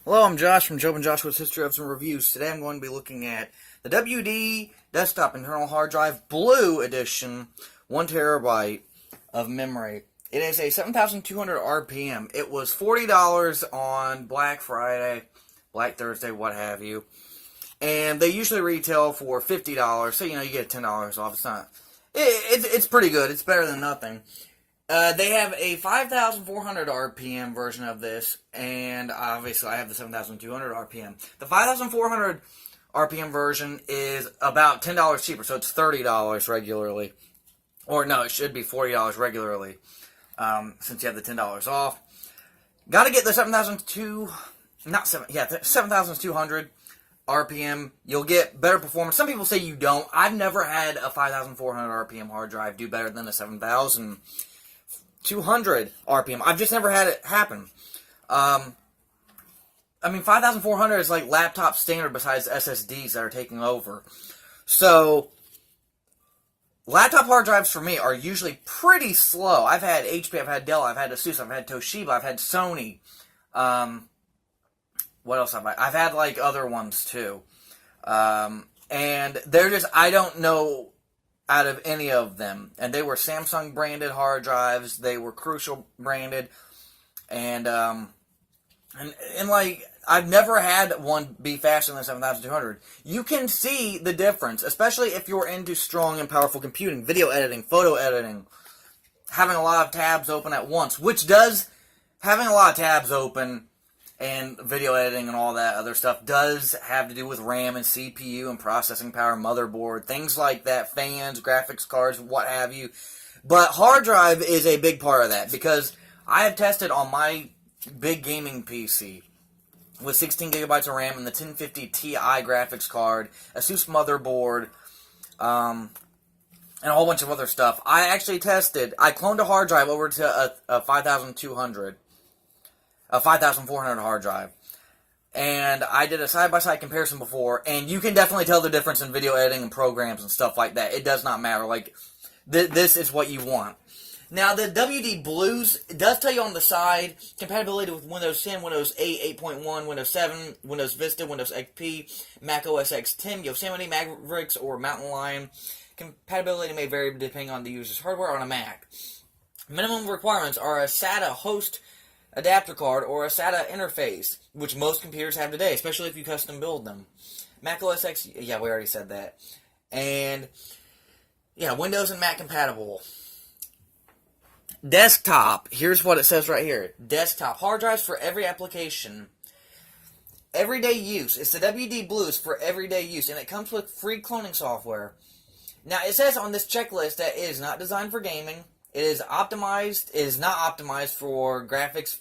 Hello, I'm Josh from Job and Joshua's History of Some Reviews. Today I'm going to be looking at the WD Desktop Internal Hard Drive Blue Edition, 1 terabyte of memory. It is a 7,200 RPM. It was $40 on Black Friday, Black Thursday, what have you. And they usually retail for $50, so you get $10 off. It's pretty good. It's better than nothing. They have a 5,400 RPM version of this, and obviously I have the 7,200 RPM. The 5,400 RPM version is about $10 cheaper, so it's $30 regularly. Or no, it should be $40 regularly, since you have the $10 off. Got to get the 7,200 RPM. You'll get better performance. Some people say you don't. I've never had a 5,400 RPM hard drive do better than a 7,200 RPM. I've just never had it happen. 5,400 is like laptop standard besides SSDs that are taking over. So, laptop hard drives for me are usually pretty slow. I've had HP, I've had Dell, I've had Asus, I've had Toshiba, I've had Sony. What else have I? I've had like other ones too. And they're just, I don't know out of any of them. And they were Samsung branded hard drives. They were Crucial branded. And like, I've never had one be faster than 7,200. You can see the difference, especially if you're into strong and powerful computing, video editing, photo editing, having a lot of tabs open at once, having a lot of tabs open and video editing and all that other stuff does have to do with RAM and CPU and processing power, motherboard, things like that, fans, graphics cards, what have you. But hard drive is a big part of that, because I have tested on my big gaming PC with 16 gigabytes of RAM and the 1050 Ti graphics card, Asus motherboard, and a whole bunch of other stuff. I cloned a hard drive over to a 5,400 hard drive. And I did a side-by-side comparison before, and you can definitely tell the difference in video editing and programs and stuff like that. It does not matter. Like, this is what you want. Now, the WD Blues does tell you on the side compatibility with Windows 10, Windows 8, 8.1, Windows 7, Windows Vista, Windows XP, Mac OS X 10, Yosemite, Mavericks, or Mountain Lion. Compatibility may vary depending on the user's hardware on a Mac. Minimum requirements are a SATA host adapter card or a SATA interface, which most computers have today, especially if you custom build them. Mac OS X, yeah, we already said that. And, yeah, Windows and Mac compatible. Desktop, here's what it says right here. Desktop, hard drives for every application. Everyday use. It's the WD Blues for everyday use, and it comes with free cloning software. Now, it says on this checklist that it is not designed for gaming. It is not optimized for graphics,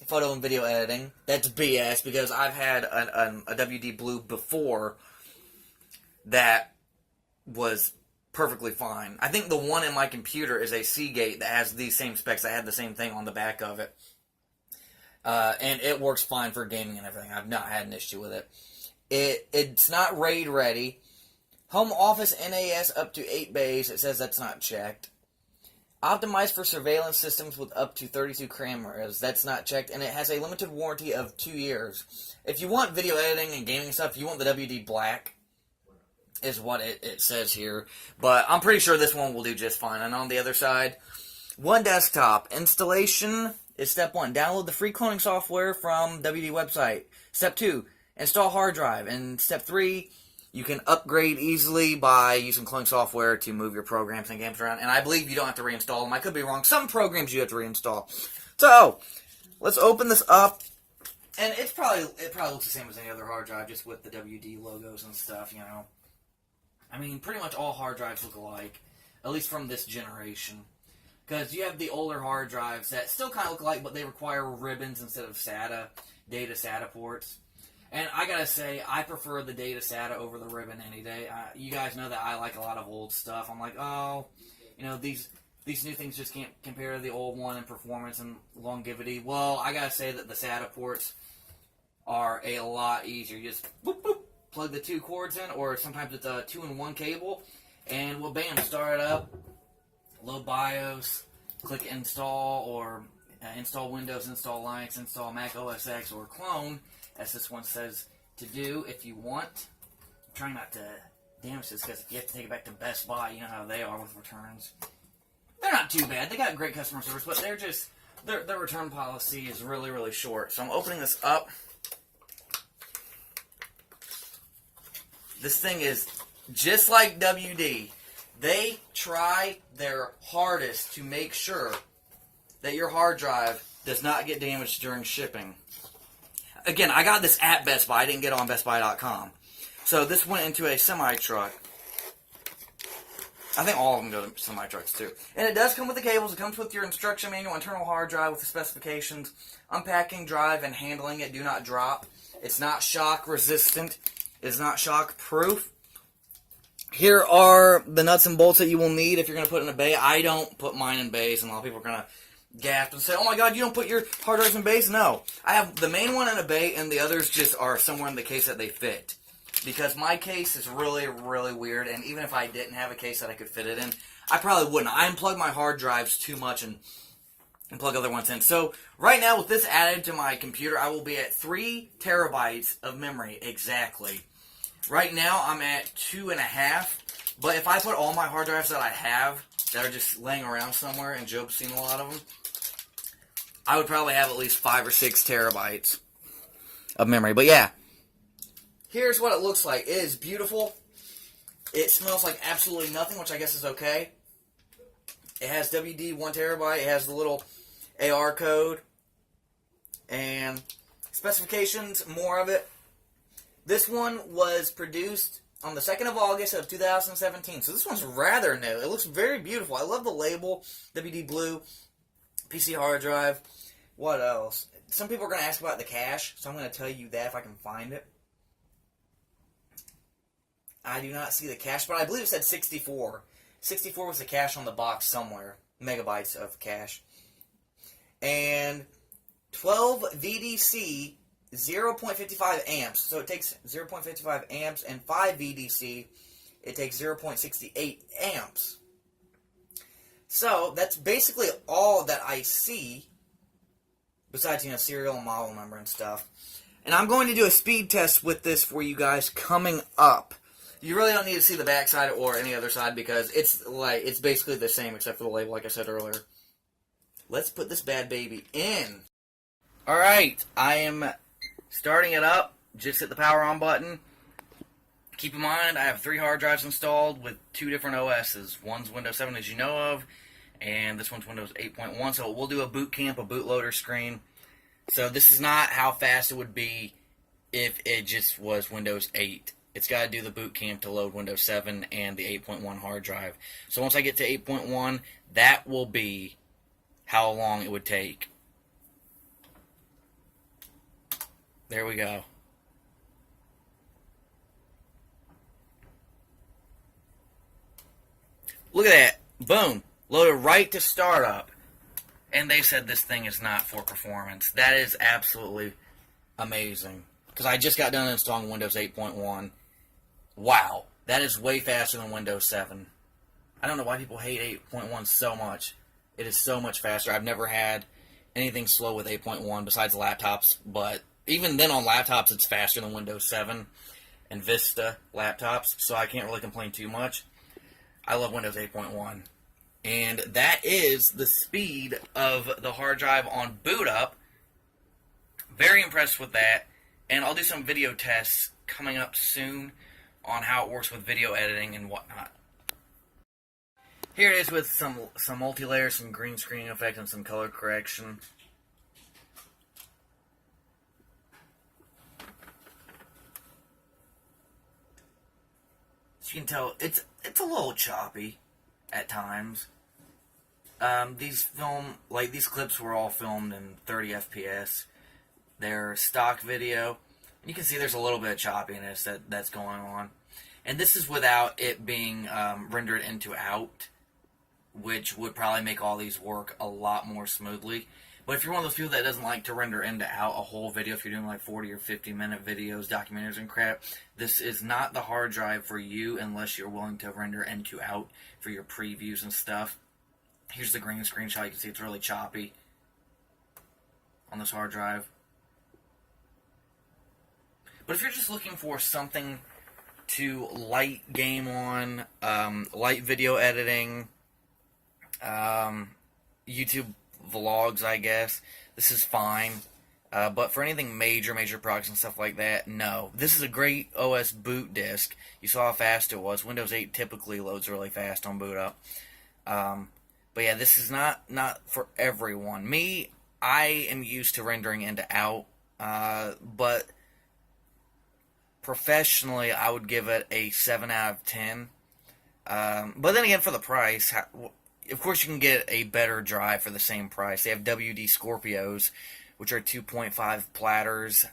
photo, and video editing. That's BS, because I've had a WD Blue before that was perfectly fine. I think the one in my computer is a Seagate that has these same specs. I had the same thing on the back of it. And it works fine for gaming and everything. I've not had an issue with it. It's not RAID ready. Home Office NAS up to 8 bays. It says that's not checked. Optimized for surveillance systems with up to 32 cameras. That's not checked. And it has a limited warranty of 2 years. If you want video editing and gaming stuff, you want the WD Black, is what it says here. But I'm pretty sure this one will do just fine. And on the other side, one desktop. Installation is step 1. Download the free cloning software from WD website. Step 2. Install hard drive. And step 3, you can upgrade easily by using cloning software to move your programs and games around. And I believe you don't have to reinstall them. I could be wrong. Some programs you have to reinstall. So, let's open this up. And it probably looks the same as any other hard drive, just with the WD logos and stuff, I mean, pretty much all hard drives look alike, at least from this generation. Because you have the older hard drives that still kind of look alike, but they require ribbons instead of data SATA ports. And I gotta say, I prefer the data SATA over the ribbon any day. You guys know that I like a lot of old stuff. I'm like, these new things just can't compare to the old one in performance and longevity. Well, I gotta say that the SATA ports are a lot easier. You just boop, boop, plug the 2 cords in, or sometimes it's a 2-in-1 cable, and bam, start it up, load BIOS, click install, or install Windows, install Linux, install Mac OS X, or clone, as this one says to do if you want. I'm trying not to damage this because you have to take it back to Best Buy. You know how they are with returns. They're not too bad. They got great customer service, but they're just, their return policy is really, really short. So I'm opening this up. This thing is just like WD. They try their hardest to make sure that your hard drive does not get damaged during shipping. Again, I got this at Best Buy. I didn't get it on BestBuy.com. So this went into a semi-truck. I think all of them go to semi-trucks too. And it does come with the cables. It comes with your instruction manual, internal hard drive with the specifications. Unpacking drive and handling it. Do not drop. It's not shock resistant. It's not shock proof. Here are the nuts and bolts that you will need if you're going to put it in a bay. I don't put mine in bays, and a lot of people are going to gasp and say, oh my god, you don't put your hard drives in bays? No. I have the main one in a bay, and the others just are somewhere in the case that they fit. Because my case is really, really weird, and even if I didn't have a case that I could fit it in, I probably wouldn't. I unplug my hard drives too much and plug other ones in. So right now, with this added to my computer, I will be at 3 terabytes of memory exactly. Right now, I'm at 2.5, but if I put all my hard drives that I have, that are just laying around somewhere, and Job's seen a lot of them, I would probably have at least 5 or 6 terabytes of memory. But yeah, here's what it looks like. It is beautiful. It smells like absolutely nothing, which I guess is okay. It has WD 1 terabyte. It has the little AR code. And specifications, more of it. This one was produced on the 2nd of August of 2017. So this one's rather new. It looks very beautiful. I love the label. WD Blue. PC hard drive. What else? Some people are going to ask about the cache, so I'm going to tell you that if I can find it. I do not see the cache, but I believe it said 64. 64 was the cache on the box somewhere. Megabytes of cache. And 12 VDC 0.55 amps. So it takes 0.55 amps, and 5 VDC, it takes 0.68 amps. So that's basically all that I see, besides, you know, serial and model number and stuff. And I'm going to do a speed test with this for you guys coming up. You really don't need to see the back side or any other side because it's basically the same except for the label, like I said earlier. Let's put this bad baby in. Alright, I am starting it up. Just hit the power on button. Keep in mind, I have 3 hard drives installed with 2 different OSs. One's Windows 7, as you know of, and this one's Windows 8.1. So we'll do a boot camp, a bootloader screen. So this is not how fast it would be if it just was Windows 8. It's got to do the boot camp to load Windows 7 and the 8.1 hard drive. So once I get to 8.1, that will be how long it would take. There we go. Look at that. Boom. Loaded right to startup. And they said this thing is not for performance. That is absolutely amazing. Because I just got done installing Windows 8.1. Wow. That is way faster than Windows 7. I don't know why people hate 8.1 so much. It is so much faster. I've never had anything slow with 8.1 besides laptops. But even then on laptops, it's faster than Windows 7 and Vista laptops. So I can't really complain too much. I love Windows 8.1. And that is the speed of the hard drive on boot up. Very impressed with that. And I'll do some video tests coming up soon on how it works with video editing and whatnot. Here it is with some multi-layer, some green screen effect, and some color correction. As you can tell, it's a little choppy at times. These clips were all filmed in 30 FPS. They're stock video. You can see there's a little bit of choppiness that's going on. And this is without it being rendered into out, which would probably make all these work a lot more smoothly. But if you're one of those people that doesn't like to render into out a whole video, if you're doing like 40 or 50 minute videos, documentaries and crap, this is not the hard drive for you unless you're willing to render into out for your previews and stuff. Here's the green screenshot. You can see it's really choppy. on this hard drive. But if you're just looking for something to light game on, light video editing, YouTube vlogs, I guess, this is fine. But for anything major products and stuff like that, no. This is a great OS boot disk. You saw how fast it was. Windows 8 typically loads really fast on boot up. But yeah, this is not for everyone. Me, I am used to rendering into out, but professionally, I would give it a 7 out of 10. But then again, for the price, of course you can get a better drive for the same price. They have WD Scorpios, which are 2.5 platters,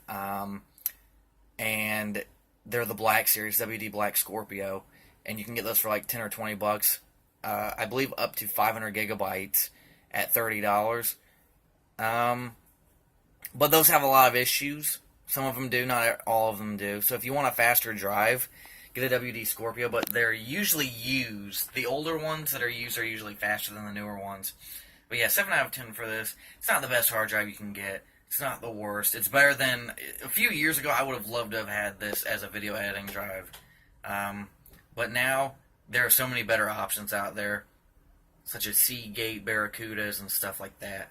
and they're the Black Series, WD Black Scorpio, and you can get those for like 10 or 20 bucks. I believe up to 500 gigabytes at $30. But those have a lot of issues. Some of them do, not all of them do. So if you want a faster drive, get a WD Scorpio, but they're usually used. The older ones that are used are usually faster than the newer ones. But yeah, 7 out of 10 for this. It's not the best hard drive you can get. It's not the worst. It's better than... A few years ago, I would have loved to have had this as a video editing drive. But now, there are so many better options out there, such as Seagate, Barracudas, and stuff like that.